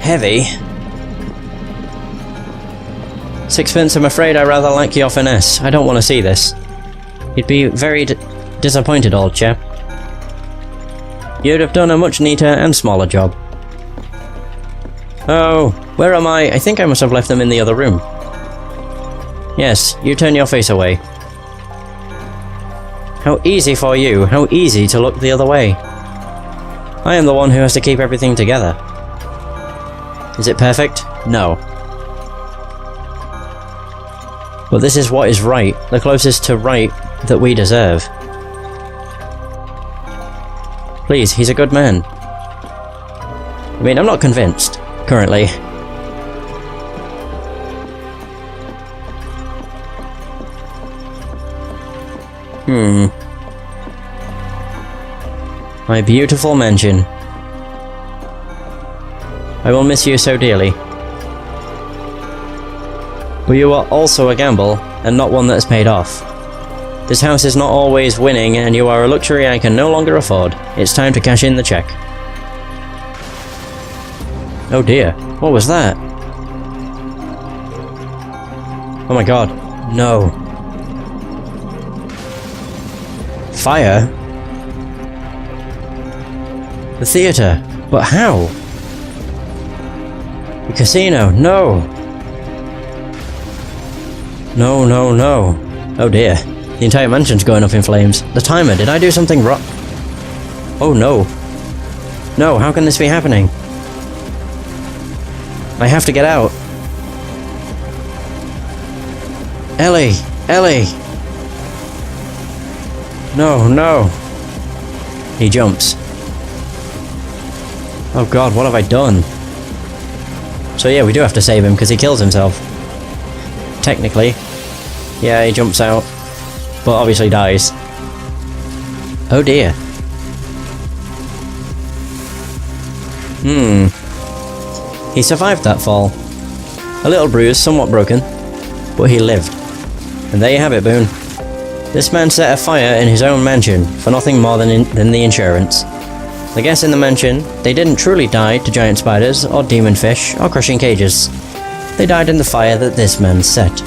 heavy. Sixpence, I'm afraid I rather like your finesse. I don't want to see this. You'd be very disappointed, old chap. You'd have done a much neater and smaller job. Oh, where am I? I think I must have left them in the other room. Yes, you turn your face away. How easy for you, how easy to look the other way. I am the one who has to keep everything together. Is it perfect? No. But this is what is right, the closest to right that we deserve. Please, he's a good man. I mean, I'm not convinced, currently. My beautiful mansion. I will miss you so dearly. But you are also a gamble, and not one that has paid off. This house is not always winning, and you are a luxury I can no longer afford. It's time to cash in the check. Oh dear, what was that? Oh my god, no. Fire? The theatre, but how? The casino, no! No, no, no. Oh dear. The entire mansion's going up in flames. The timer, did I do something wrong? Oh no. No, how can this be happening? I have to get out. Ellie! Ellie! No, no. He jumps. Oh god, what have I done? So yeah, we do have to save him because he kills himself. Technically. Yeah, he jumps out. But obviously dies. Oh dear. He survived that fall. A little bruised, somewhat broken. But he lived. And there you have it, Boone. This man set a fire in his own mansion for nothing more than the insurance. The guests in the mansion, they didn't truly die to giant spiders, or demon fish, or crushing cages. They died in the fire that this man set.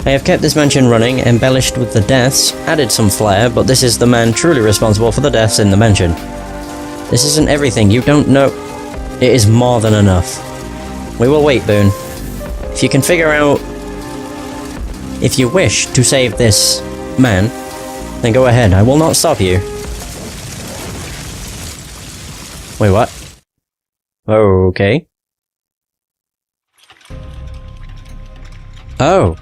I have kept this mansion running, embellished with the deaths, added some flair, but this is the man truly responsible for the deaths in the mansion. This isn't everything, you don't know. It is more than enough. We will wait, Boone. If you can figure out... If you wish to save this man, then go ahead, I will not stop you. Wait, what? Okay. Oh.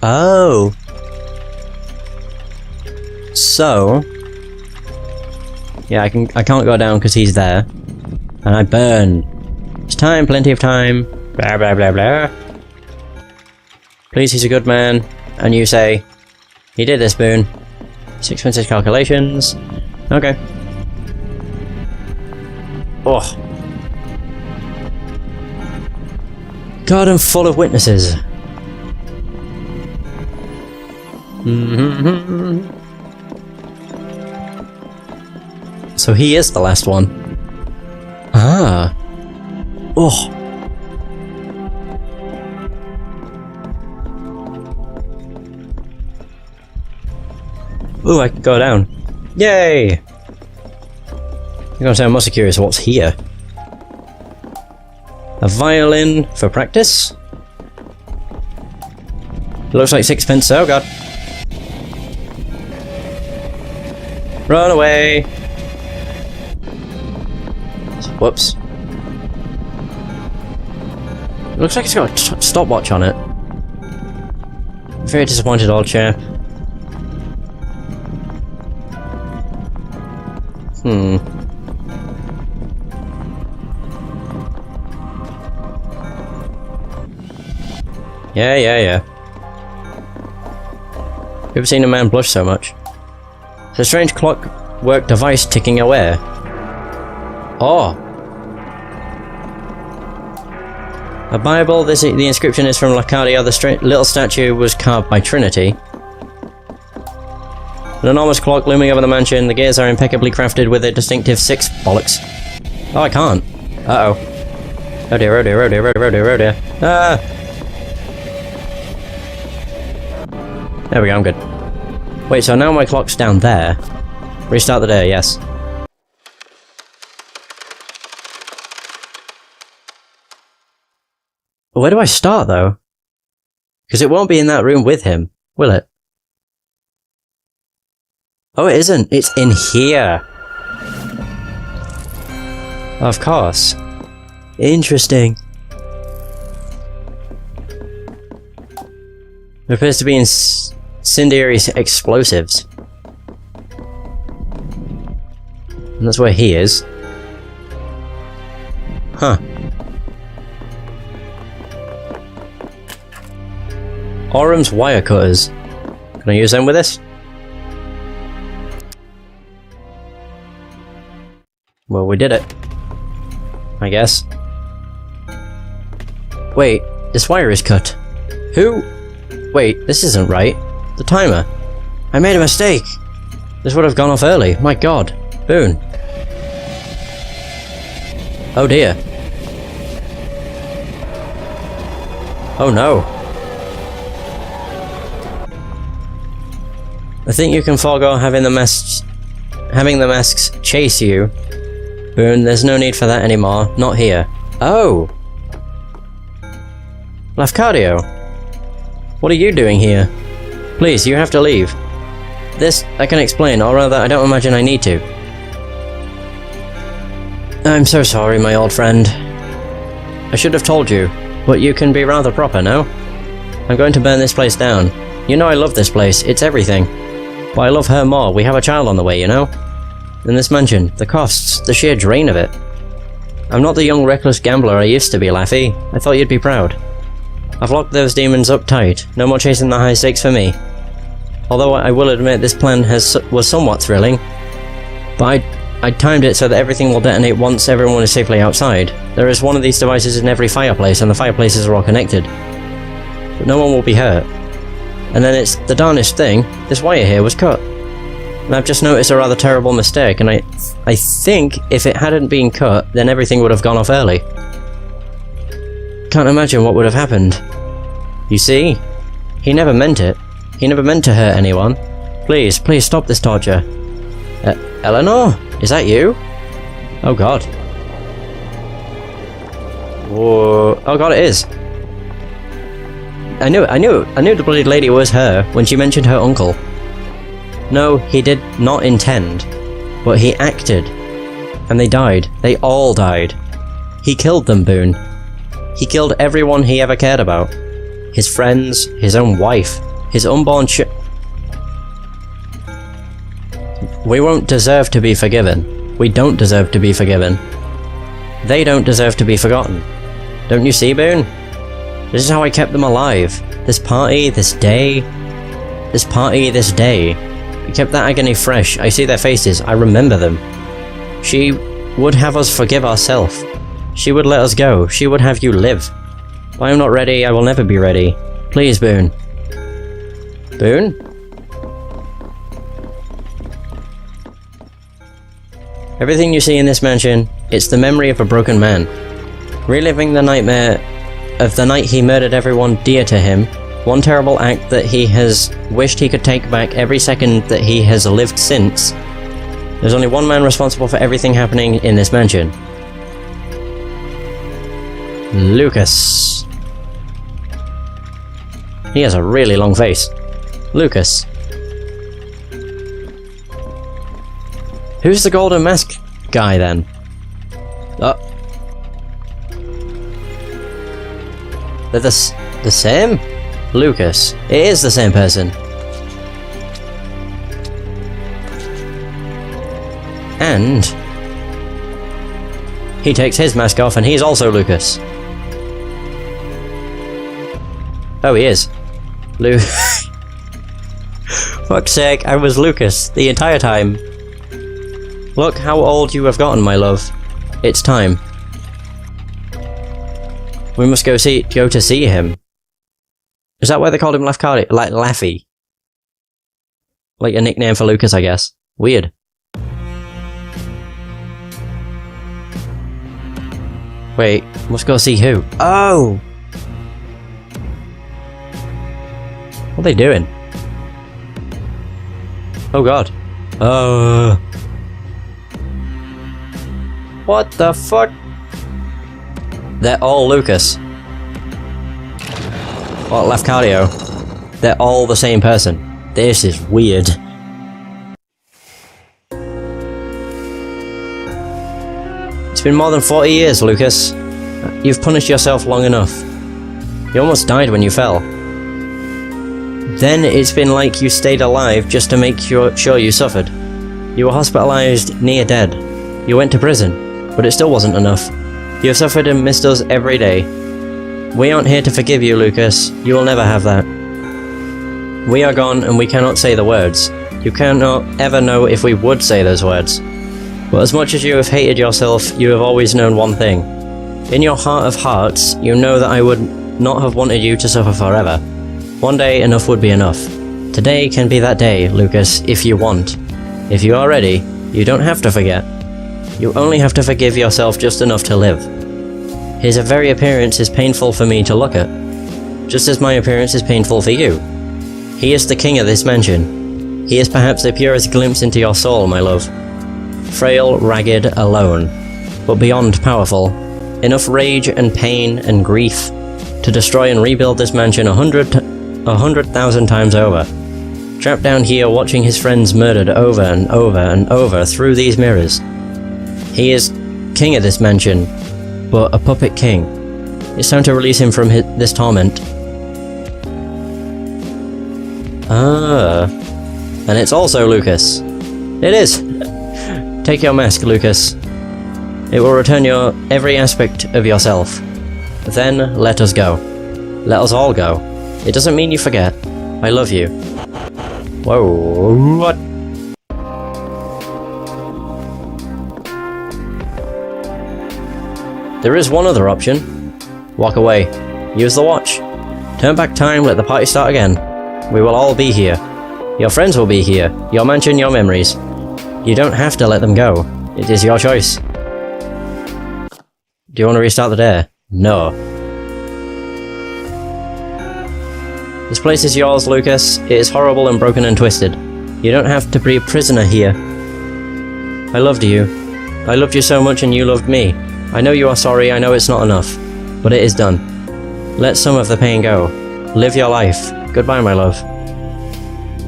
Oh. So. Yeah, I can't go down because he's there. And I burn. It's time, plenty of time. Blah blah blah blah. Please, he's a good man. And you say, he did this, Boone. Sixpence's calculations. Okay. Oh. God, I'm full of witnesses. So he is the last one. Ah. Oh. Ooh, I can go down. Yay! I'm gonna say I'm mostly curious what's here. A violin for practice. Looks like sixpence. Oh god. Run away! Whoops. It looks like it's got a stopwatch on it. Very disappointed old chap. Yeah. Ever seen a man blush so much? It's a strange clockwork device ticking away. Oh! A Bible, the inscription is from Lacadia. The little statue was carved by Trinity. An enormous clock looming over the mansion. The gears are impeccably crafted with a distinctive 6 bollocks. Oh, I can't. Uh-oh. Oh dear, oh dear, oh dear, oh dear, oh dear, oh dear. Ah! There we go, I'm good. Wait, so now my clock's down there. Restart the day, yes. Where do I start, though? Because it won't be in that room with him, will it? Oh, it isn't. It's in here. Of course. Interesting. There appears to be incendiary explosives. And that's where he is. Huh. Orum's wire cutters. Can I use them with this? Well, we did it. I guess. Wait, this wire is cut. Who? Wait, this isn't right. The timer. I made a mistake. This would have gone off early. My god. Boone. Oh dear. Oh no. I think you can forego having the masks chase you. Boone, there's no need for that anymore. Not here. Oh! Lafcadio! What are you doing here? Please, you have to leave. This, I can explain, or rather, I don't imagine I need to. I'm so sorry, my old friend. I should have told you, but you can be rather proper, no? I'm going to burn this place down. You know I love this place, it's everything. But I love her more, we have a child on the way, you know? And this mansion, the costs, the sheer drain of it. I'm not the young reckless gambler I used to be, Laffy. I thought you'd be proud. I've locked those demons up tight, no more chasing the high stakes for me. Although I will admit this plan was somewhat thrilling. But I timed it so that everything will detonate once everyone is safely outside. There is one of these devices in every fireplace, and the fireplaces are all connected. But no one will be hurt. And then it's the darnest thing, this wire here was cut. And I've just noticed a rather terrible mistake, and I think if it hadn't been cut, then everything would have gone off early. Can't imagine what would have happened. You see? He never meant it. He never meant to hurt anyone. Please, please stop this torture. Eleanor? Is that you? Oh god. Whoa. Oh god, it is. I knew the bloody lady was her when she mentioned her uncle. No, he did not intend, but he acted. And they died. They all died. He killed them, Boone. He killed everyone he ever cared about. His friends, his own wife, his unborn We won't deserve to be forgiven. We don't deserve to be forgiven. They don't deserve to be forgotten. Don't you see, Boone? This is how I kept them alive. This party, this day. This party, this day. We kept that agony fresh. I see their faces. I remember them. She would have us forgive ourselves. She would let us go. She would have you live. But I am not ready. I will never be ready. Please, Boone. Boone? Everything you see in this mansion, it's the memory of a broken man. Reliving the nightmare of the night he murdered everyone dear to him, one terrible act that he has wished he could take back every second that he has lived since. There's only one man responsible for everything happening in this mansion. Lucas. He has a really long face. Lucas. Who's the golden mask guy then? Oh. They're the same? Lucas. It is the same person. And he takes his mask off and he's also Lucas. Oh, he is. Fuck's sake, I was Lucas the entire time. Look how old you have gotten, my love. It's time. We must go to see him. Is that why they called him Lafcadio? Like Laffy? Like a nickname for Lucas, I guess. Weird. Wait, must go see who? Oh! What are they doing? Oh god. What the fuck? They're all Lucas. What, Lafcadio? They're all the same person. This is weird. It's been more than 40 years, Lucas. You've punished yourself long enough. You almost died when you fell. Then it's been like you stayed alive just to make sure you suffered. You were hospitalized near dead. You went to prison, but it still wasn't enough. You have suffered and missed us every day. We aren't here to forgive you, Lucas. You will never have that. We are gone and we cannot say the words. You cannot ever know if we would say those words. But as much as you have hated yourself, you have always known one thing. In your heart of hearts, you know that I would not have wanted you to suffer forever. One day, enough would be enough. Today can be that day, Lucas, if you want. If you are ready, you don't have to forget. You only have to forgive yourself just enough to live. His very appearance is painful for me to look at, just as my appearance is painful for you. He is the king of this mansion. He is perhaps the purest glimpse into your soul, my love. Frail, ragged, alone, but beyond powerful. Enough rage and pain and grief to destroy and rebuild this mansion 100,000 times over. Trapped down here watching his friends murdered over and over and over through these mirrors. He is king of this mansion, but a puppet king. It's time to release him from this torment. And it's also Lucas. It is! Take your mask, Lucas. It will return your every aspect of yourself. Then let us go. Let us all go. It doesn't mean you forget. I love you. Whoa, what? There is one other option. Walk away. Use the watch. Turn back time, let the party start again. We will all be here. Your friends will be here. Your mansion, your memories. You don't have to let them go. It is your choice. Do you want to restart the day? No. This place is yours, Lucas. It is horrible and broken and twisted. You don't have to be a prisoner here. I loved you. I loved you so much and you loved me. I know you are sorry, I know it's not enough. But it is done. Let some of the pain go. Live your life. Goodbye, my love.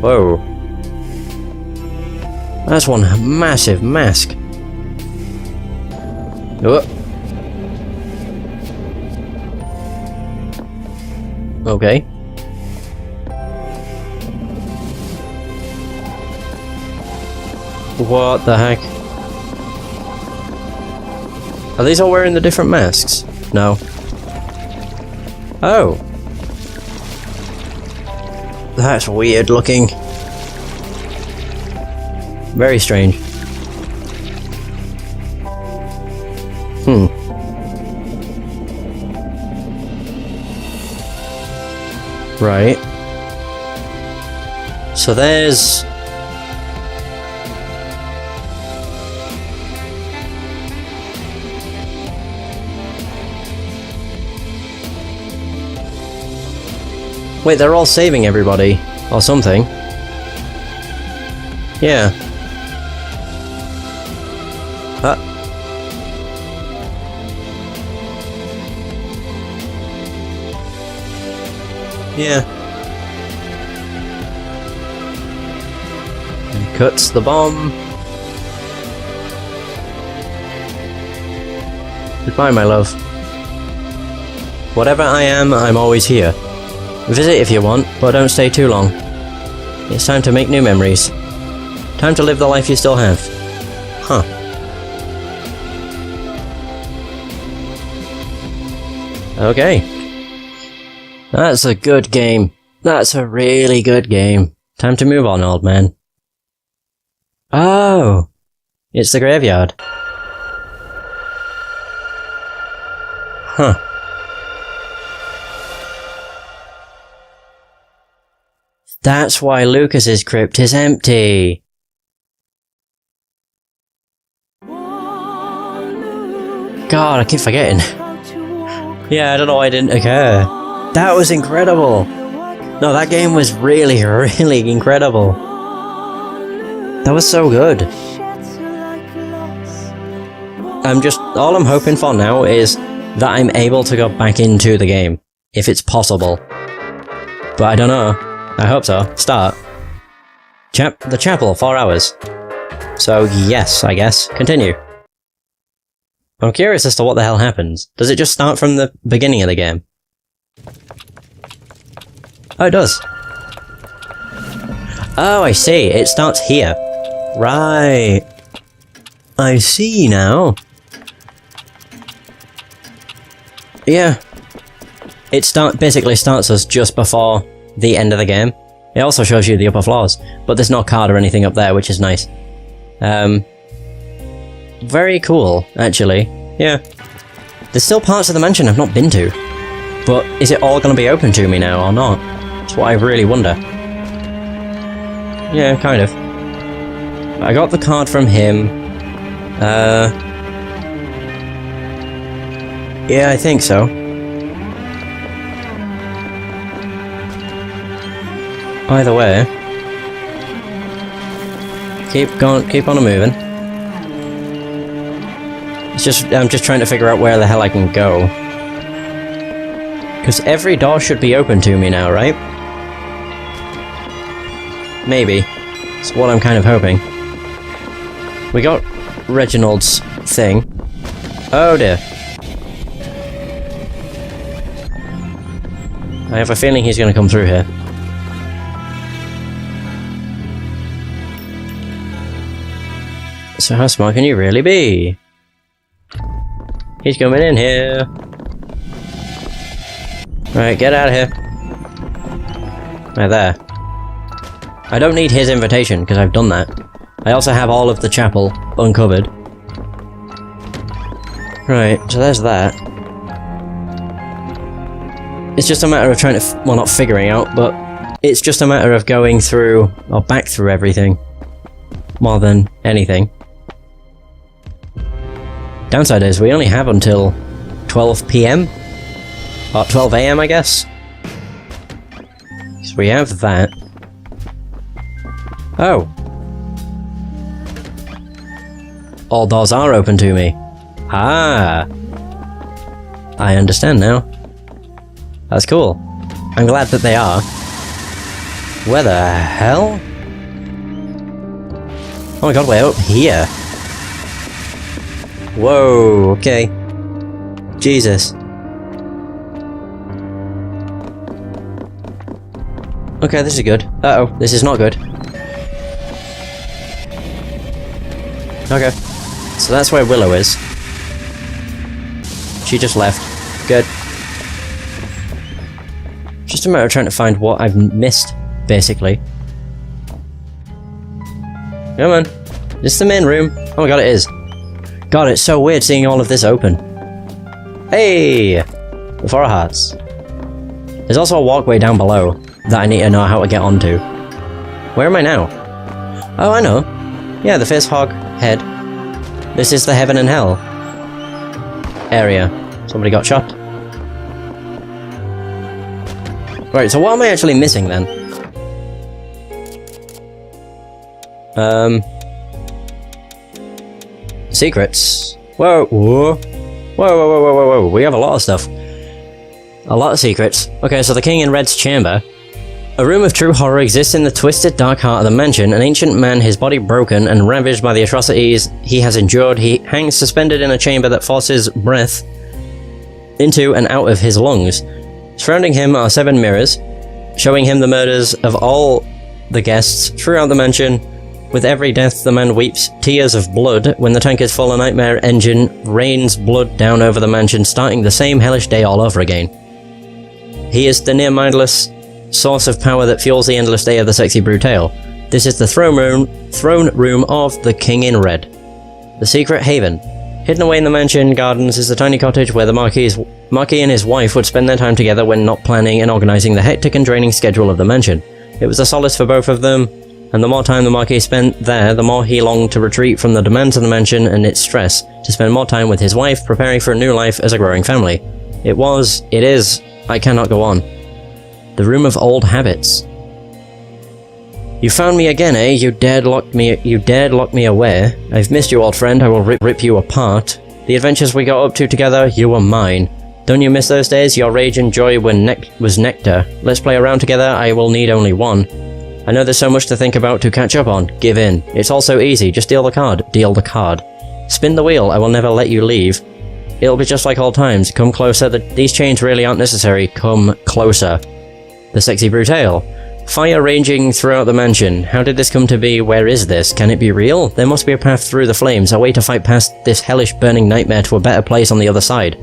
Whoa. That's one massive mask. Oh. Okay. What the heck? Are these all wearing the different masks? No. Oh. That's weird looking. Very strange. Right. So there's... Wait, they're all saving everybody. Or something. Yeah. Yeah. And cuts the bomb. Goodbye, my love. Whatever I am, I'm always here. Visit if you want, but don't stay too long. It's time to make new memories. Time to live the life you still have. Huh. Okay. That's a good game. That's a really good game. Time to move on, old man. Oh! It's the graveyard. Huh. That's why Lucas's crypt is empty. One look God, I keep forgetting. Yeah, I don't know why it didn't occur. That was incredible! No, that game was really, really incredible. That was so good. All I'm hoping for now is that I'm able to go back into the game, if it's possible. But I don't know. I hope so. Start. The chapel, 4 hours. So yes, I guess. Continue. I'm curious as to what the hell happens. Does it just start from the beginning of the game? Oh, it does. Oh, I see. It starts here. Right. I see now. Yeah. It basically starts us just before the end of the game. It also shows you the upper floors, but there's no card or anything up there, which is nice. Very cool, actually. Yeah. There's still parts of the mansion I've not been to. But is it all going to be open to me now or not? That's what I really wonder. Yeah, kind of. I got the card from him. Yeah, I think so. Either way. Keep on moving. I'm just trying to figure out where the hell I can go. Because every door should be open to me now, right? Maybe. That's what I'm kind of hoping. We got Reginald's thing. Oh dear. I have a feeling he's going to come through here. So how smart can you really be? He's coming in here. Right, get out of here. Right there. I don't need his invitation, because I've done that. I also have all of the chapel uncovered. Right, so there's that. It's just a matter of trying to, well, not figuring out, but it's just a matter of going through, or back through everything. More than anything. Downside is, we only have until 12 PM? Or 12 AM, I guess? So we have that. Oh. All doors are open to me. Ah. I understand now. That's cool. I'm glad that they are. Where the hell? Oh my god, we're up here. Whoa, okay. Jesus. Okay, this is good. Uh-oh, this is not good. Okay. So that's where Willow is. She just left. Good. Just a matter of trying to find what I've missed, basically. Come on. This is the main room. Oh my god, it is. God, it's so weird seeing all of this open. Hey! The Four of Hearts. There's also a walkway down below that I need to know how to get onto. Where am I now? Oh, I know. Yeah, the Fierce Hog head. This is the Heaven and Hell area. Somebody got shot. Right, so what am I actually missing then? Secrets. Whoa, whoa. Whoa, whoa, whoa, whoa, whoa, whoa. We have a lot of stuff. A lot of secrets. Okay, so the King in Red's chamber. A room of true horror exists in the twisted dark heart of the mansion. An ancient man, his body broken and ravaged by the atrocities he has endured, he hangs suspended in a chamber that forces breath into and out of his lungs. Surrounding him are 7 mirrors, showing him the murders of all the guests throughout the mansion. With every death, the man weeps tears of blood. When the tank is full, a nightmare engine rains blood down over the mansion, starting the same hellish day all over again. He is the near-mindless source of power that fuels the endless day of the Sexy Brutale. This is the throne room of the King in Red. The secret haven. Hidden away in the mansion gardens is the tiny cottage where the Marquis and his wife would spend their time together when not planning and organising the hectic and draining schedule of the mansion. It was a solace for both of them, and the more time the Marquis spent there, the more he longed to retreat from the demands of the mansion and its stress, to spend more time with his wife, preparing for a new life as a growing family. It is, I cannot go on. The room of old habits. You found me again, eh? You dared lock me away. I've missed you, old friend. I will rip you apart. The adventures we got up to together, you were mine. Don't you miss those days? Your rage and joy was nectar. Let's play around together. I will need only one. I know there's so much to think about, to catch up on. Give in. It's all so easy. Just deal the card. Deal the card. Spin the wheel. I will never let you leave. It'll be just like old times. Come closer. These chains really aren't necessary. Come closer. The Sexy Brutale. Fire raging throughout the mansion. How did this come to be? Where is this? Can it be real? There must be a path through the flames, a way to fight past this hellish burning nightmare to a better place on the other side.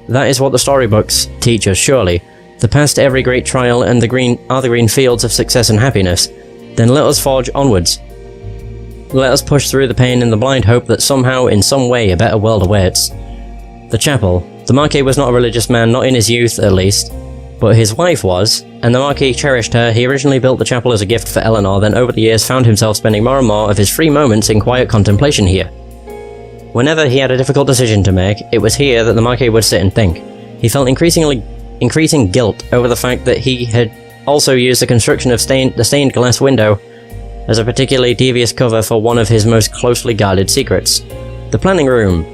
That is what the storybooks teach us, surely. The past to every great trial and the green fields of success and happiness. Then let us forge onwards. Let us push through the pain in the blind hope that somehow, in some way, a better world awaits. The chapel. The Marquis was not a religious man, not in his youth at least. But his wife was, and the Marquis cherished her. He originally built the chapel as a gift for Eleanor, then over the years found himself spending more and more of his free moments in quiet contemplation here. Whenever he had a difficult decision to make, it was here that the Marquis would sit and think. He felt increasing guilt over the fact that he had also used the construction of the stained glass window as a particularly devious cover for one of his most closely guarded secrets. The planning room.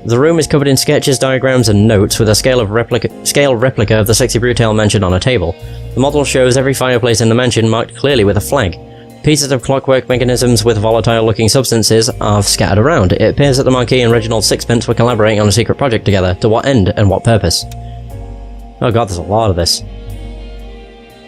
The room is covered in sketches, diagrams, and notes with a scale replica of the Sexy Brutale mansion on a table. The model shows every fireplace in the mansion marked clearly with a flag. Pieces of clockwork mechanisms with volatile-looking substances are scattered around. It appears that the Marquis and Reginald Sixpence were collaborating on a secret project together. To what end and what purpose? Oh god, there's a lot of this.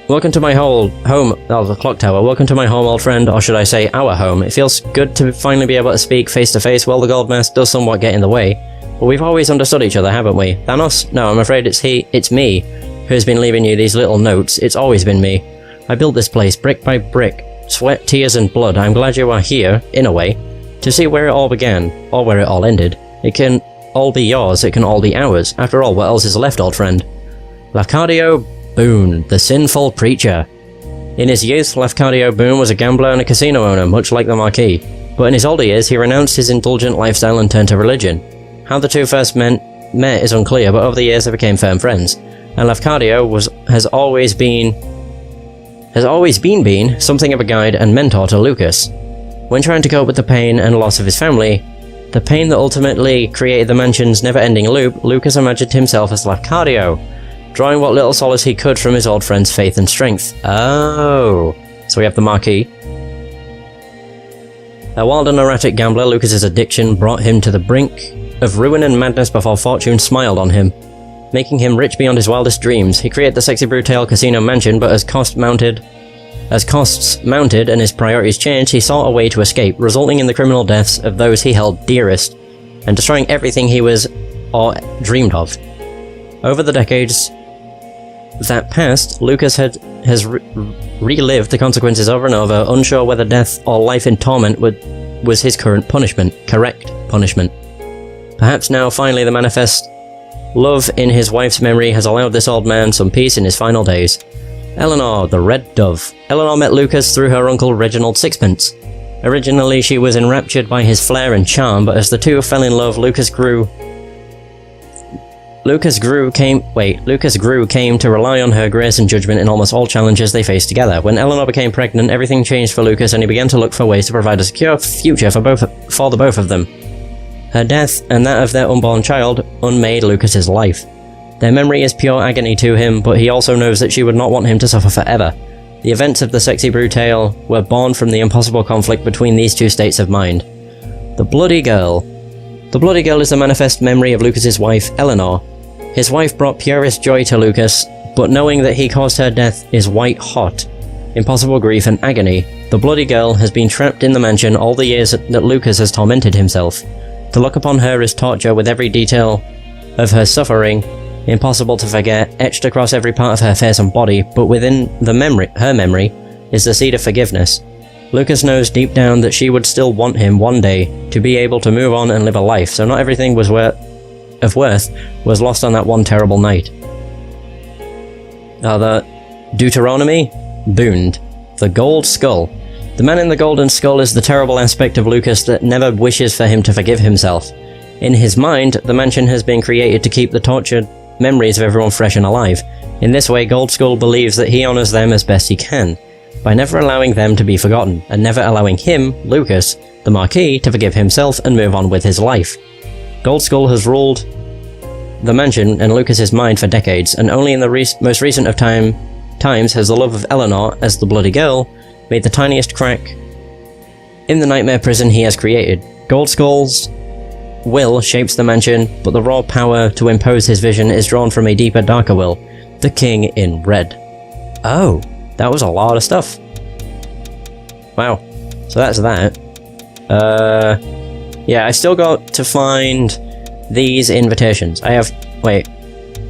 Welcome to my the clock tower. Welcome to my home, old friend, or should I say our home. It feels good to finally be able to speak face to face. Well, the gold mask does somewhat get in the way, but we've always understood each other, haven't we? Thanos? No, I'm afraid it's me who's been leaving you these little notes. It's always been me. I built this place brick by brick. Sweat, tears, and blood. I'm glad you are here, in a way, to see where it all began, or where it all ended. It can all be yours, it can all be ours. After all, what else is left, old friend? Lafcadio Boone, the sinful preacher. In his youth, Lafcadio Boone was a gambler and a casino owner, much like the Marquis. But in his older years, he renounced his indulgent lifestyle and turned to religion. How the two first met is unclear, but over the years they became firm friends. And Lafcadio has always been something of a guide and mentor to Lucas. When trying to cope with the pain and loss of his family, the pain that ultimately created the mansion's never-ending loop, Lucas imagined himself as Lafcadio, drawing what little solace he could from his old friend's faith and strength. Oh, so we have the Marquis. A wild and erratic gambler, Lucas's addiction brought him to the brink of ruin and madness before fortune smiled on him, making him rich beyond his wildest dreams. He created the Sexy Brutale casino mansion, but as costs mounted and his priorities changed, he sought a way to escape, resulting in the criminal deaths of those he held dearest, and destroying everything he was or dreamed of. Over the decades that passed, Lucas has relived the consequences over and over, unsure whether death or life in torment was his correct punishment. Perhaps now, finally, the manifest love in his wife's memory has allowed this old man some peace in his final days. Eleanor, the Red Dove. Eleanor met Lucas through her uncle Reginald Sixpence. Originally, she was enraptured by his flair and charm, but as the two fell in love, Lucas came to rely on her grace and judgment in almost all challenges they faced together. When Eleanor became pregnant, everything changed for Lucas, and he began to look for ways to provide a secure future for the both of them. Her death and that of their unborn child unmade Lucas's life. Their memory is pure agony to him, but he also knows that she would not want him to suffer forever. The events of the Sexy Brutale were born from the impossible conflict between these two states of mind. The Bloody Girl. The Bloody Girl is the manifest memory of Lucas's wife, Eleanor. His wife brought purest joy to Lucas, but knowing that he caused her death is white hot. Impossible grief and agony. The Bloody Girl has been trapped in the mansion all the years that Lucas has tormented himself. To look upon her is torture, with every detail of her suffering impossible to forget, etched across every part of her face and body, but within her memory, is the seed of forgiveness. Lucas knows deep down that she would still want him one day to be able to move on and live a life, so not everything was of worth was lost on that one terrible night. The Deuteronomy? Booned. The Gold Skull. The man in the golden skull is the terrible aspect of Lucas that never wishes for him to forgive himself. In his mind, the mansion has been created to keep the tortured memories of everyone fresh and alive. In this way, Gold Skull believes that he honours them as best he can, by never allowing them to be forgotten, and never allowing him, Lucas, the Marquis, to forgive himself and move on with his life. Gold Skull has ruled the mansion and Lucas's mind for decades, and only in the most recent of times has the love of Eleanor, as the bloody girl, made the tiniest crack in the nightmare prison he has created. Gold Skull's will shapes the mansion, but the raw power to impose his vision is drawn from a deeper, darker will, the King in Red. Oh, that was a lot of stuff. Wow, so that's that. Yeah, I still got to find these invitations. I have, wait,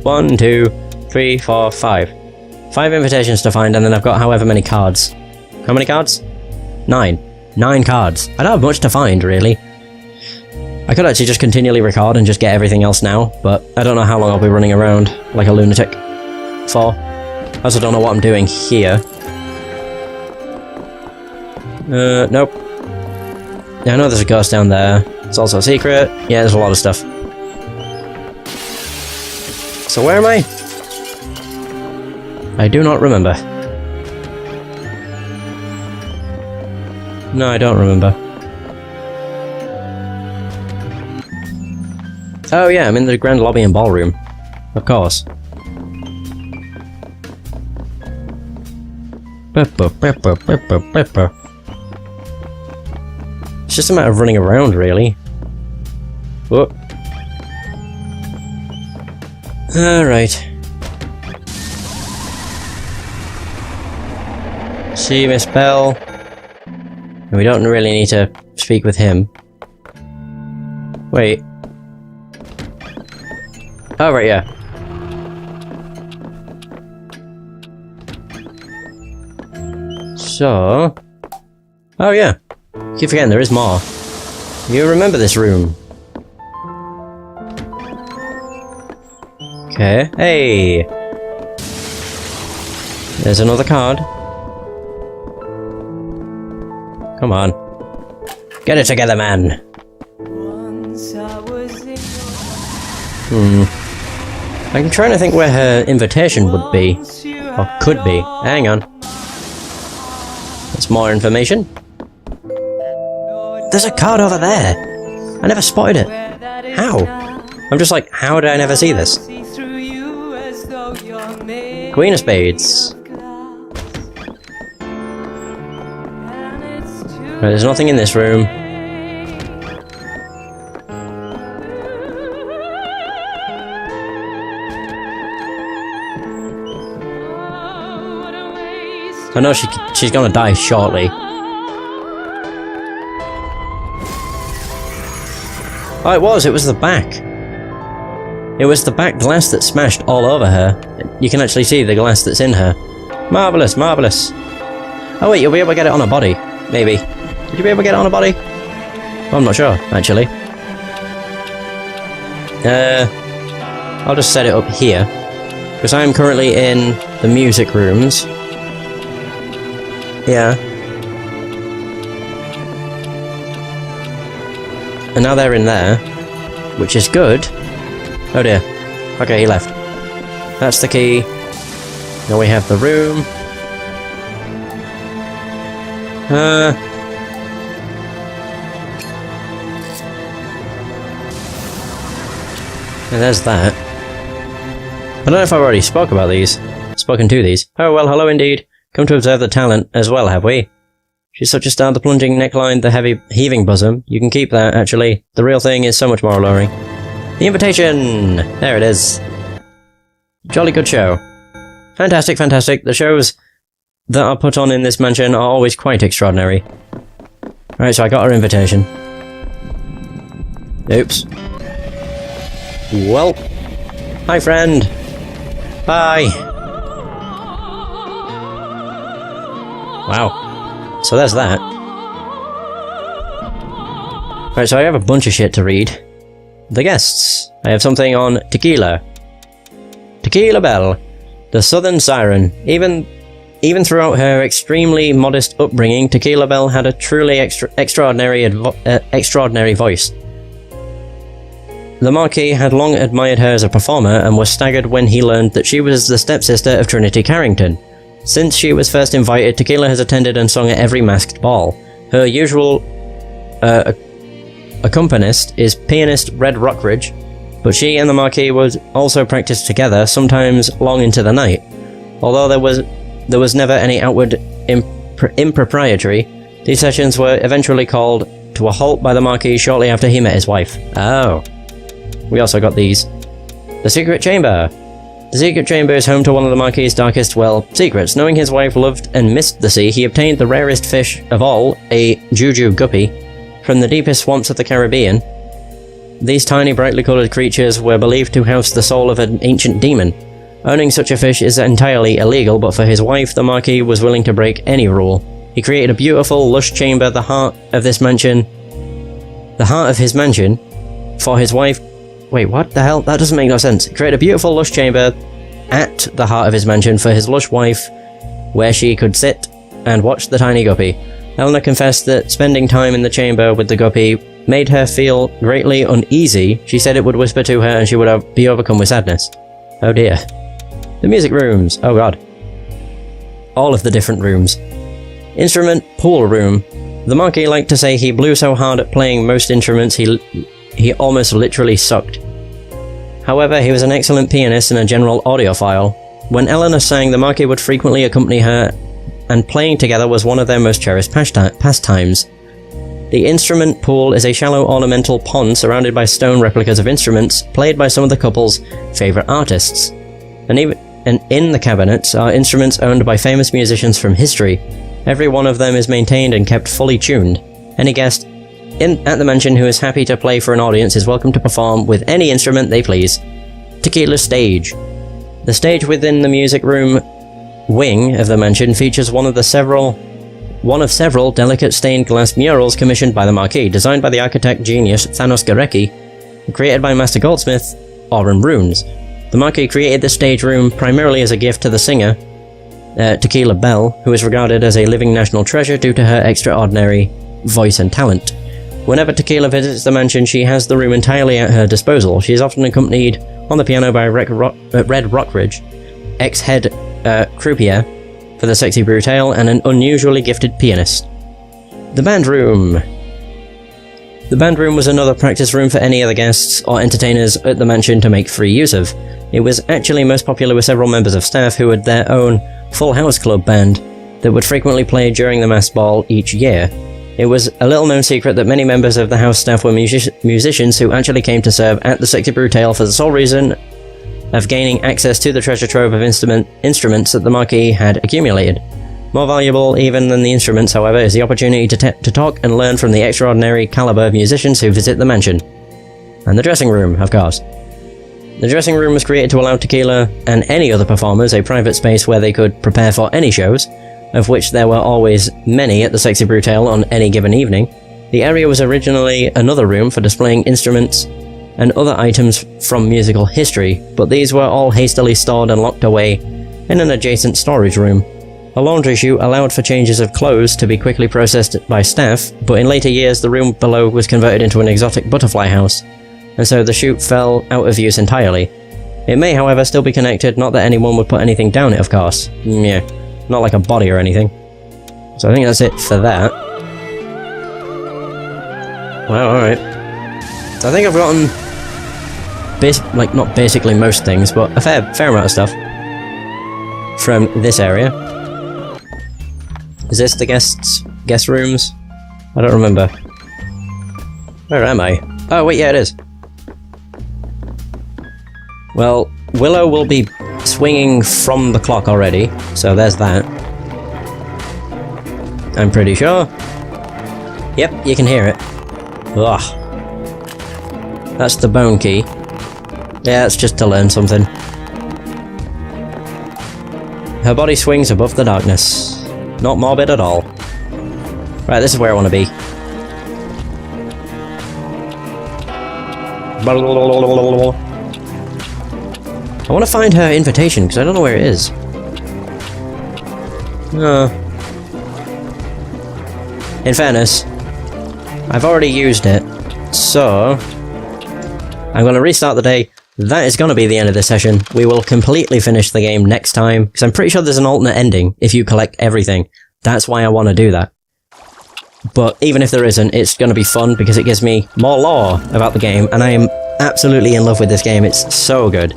1, 2, 3, 4, 5. 5 invitations to find, and then I've got however many cards. How many cards? 9. 9 cards. I don't have much to find, really. I could actually just continually record and just get everything else now, but I don't know how long I'll be running around like a lunatic for. I also don't know what I'm doing here. Nope. Yeah, I know there's a ghost down there. It's also a secret. Yeah, there's a lot of stuff. So where am I? I do not remember. No, I don't remember. Oh yeah, I'm in the grand lobby and ballroom. Of course. It's just a matter of running around, really. Whoop. Alright. See Miss Bell. We don't really need to speak with him. Wait. Oh, right, yeah. So... Oh, yeah. Keep forgetting there is more. You remember this room. Okay. Hey! There's another card. Come on. Get it together, man! I'm trying to think where her invitation would be. Or could be. Hang on. That's more information. There's a card over there! I never spotted it. How? I'm just like, how did I never see this? Queen of Spades. Right, there's nothing in this room. I know she's gonna die shortly. Oh, it was the back. It was the back glass that smashed all over her. You can actually see the glass that's in her. Marvellous, marvellous. Oh wait, you'll be able to get it on a body. Maybe. Did you be able to get it on a body? Well, I'm not sure, actually. I'll just set it up here. Because I'm currently in the music rooms. Yeah. And now they're in there, which is good. Oh dear. Okay, he left. That's the key. Now we have the room. And there's that. I don't know if I've already spoken to these. Oh well, hello indeed. Come to observe the talent as well, have we? She's such a star, the plunging neckline, the heavy heaving bosom. You can keep that, actually. The real thing is so much more alluring. The invitation! There it is. Jolly good show. Fantastic, fantastic. The shows that are put on in this mansion are always quite extraordinary. Alright, so I got her invitation. Oops. Well. Hi, friend. Bye. Wow. So there's that. Right, so I have a bunch of shit to read. The guests. I have something on Tequila. Tequila Bell. The Southern Siren. Even Even throughout her extremely modest upbringing, Tequila Belle had a truly extraordinary voice. The Marquis had long admired her as a performer and was staggered when he learned that she was the stepsister of Trinity Carrington. Since she was first invited, Tequila has attended and sung at every masked ball. Her usual accompanist is pianist Red Rockridge, but she and the Marquis would also practice together, sometimes long into the night. Although there was never any outward impropriety, these sessions were eventually called to a halt by the Marquis shortly after he met his wife. Oh. We also got these. The Secret Chamber. The Secret Chamber is home to one of the Marquis' darkest, secrets. Knowing his wife loved and missed the sea, he obtained the rarest fish of all, a juju guppy, from the deepest swamps of the Caribbean. These tiny, brightly coloured creatures were believed to house the soul of an ancient demon. Owning such a fish is entirely illegal, but for his wife, the Marquis was willing to break any rule. He created a beautiful, lush chamber, the heart of his mansion, for his wife. Wait, what the hell? That doesn't make no sense. He created a beautiful, lush chamber at the heart of his mansion for his lush wife, where she could sit and watch the tiny guppy. Eleanor confessed that spending time in the chamber with the guppy made her feel greatly uneasy. She said it would whisper to her and she would be overcome with sadness. Oh dear. The music rooms. Oh god. All of the different rooms. Instrument pool room. The Marquis liked to say he blew so hard at playing most instruments he almost literally sucked. However, he was an excellent pianist and a general audiophile. When Eleanor sang, the Marquis would frequently accompany her, and playing together was one of their most cherished pastimes. The instrument pool is a shallow ornamental pond surrounded by stone replicas of instruments played by some of the couple's favourite artists. And in the cabinets are instruments owned by famous musicians from history. Every one of them is maintained and kept fully tuned. Any guest at the mansion who is happy to play for an audience is welcome to perform with any instrument they please. Tequila stage. The stage within the music room wing of the mansion features one of several delicate stained glass murals commissioned by the Marquis, designed by the architect genius Thanos Garecki, and created by Master Goldsmith Aurum Runes. The Marquis created the stage room primarily as a gift to the singer, Tequila Belle, who is regarded as a living national treasure due to her extraordinary voice and talent. Whenever Tequila visits the mansion, she has the room entirely at her disposal. She is often accompanied on the piano by Red Rockridge, ex-head croupier for the Sexy Brutale, and an unusually gifted pianist. The band room. The band room was another practice room for any other guests or entertainers at the mansion to make free use of. It was actually most popular with several members of staff who had their own full house club band that would frequently play during the masked ball each year. It was a little-known secret that many members of the house staff were musicians who actually came to serve at the Sexy Brutale for the sole reason of gaining access to the treasure trove of instruments that the Marquis had accumulated. More valuable even than the instruments, however, is the opportunity to talk and learn from the extraordinary caliber of musicians who visit the mansion. And the dressing room, of course. The dressing room was created to allow Tequila and any other performers a private space where they could prepare for any shows, of which there were always many at the Sexy Brutale on any given evening. The area was originally another room for displaying instruments and other items from musical history, but these were all hastily stored and locked away in an adjacent storage room. A laundry chute allowed for changes of clothes to be quickly processed by staff, but in later years the room below was converted into an exotic butterfly house, and so the chute fell out of use entirely. It may, however, still be connected, not that anyone would put anything down it, of course. Yeah. Not like a body or anything. So I think that's it for that. Well, alright. So I think I've gotten not basically most things, but a fair amount of stuff from this area. Is this the guest rooms? I don't remember. Where am I? Oh wait, yeah it is. Well, Willow will be swinging from the clock already, so there's that. I'm pretty sure. Yep, you can hear it. Ugh. That's the bone key. Yeah, it's just to learn something. Her body swings above the darkness. Not morbid at all. Right, this is where I want to be. I want to find her invitation, because I don't know where it is. In fairness, I've already used it, so I'm going to restart the day. That is going to be the end of this session. We will completely finish the game next time, because I'm pretty sure there's an alternate ending if you collect everything. That's why I want to do that. But even if there isn't, it's going to be fun because it gives me more lore about the game, and I am absolutely in love with this game. It's so good.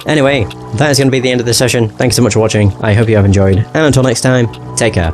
Anyway, that is going to be the end of this session. Thanks so much for watching. I hope you have enjoyed, and until next time, take care.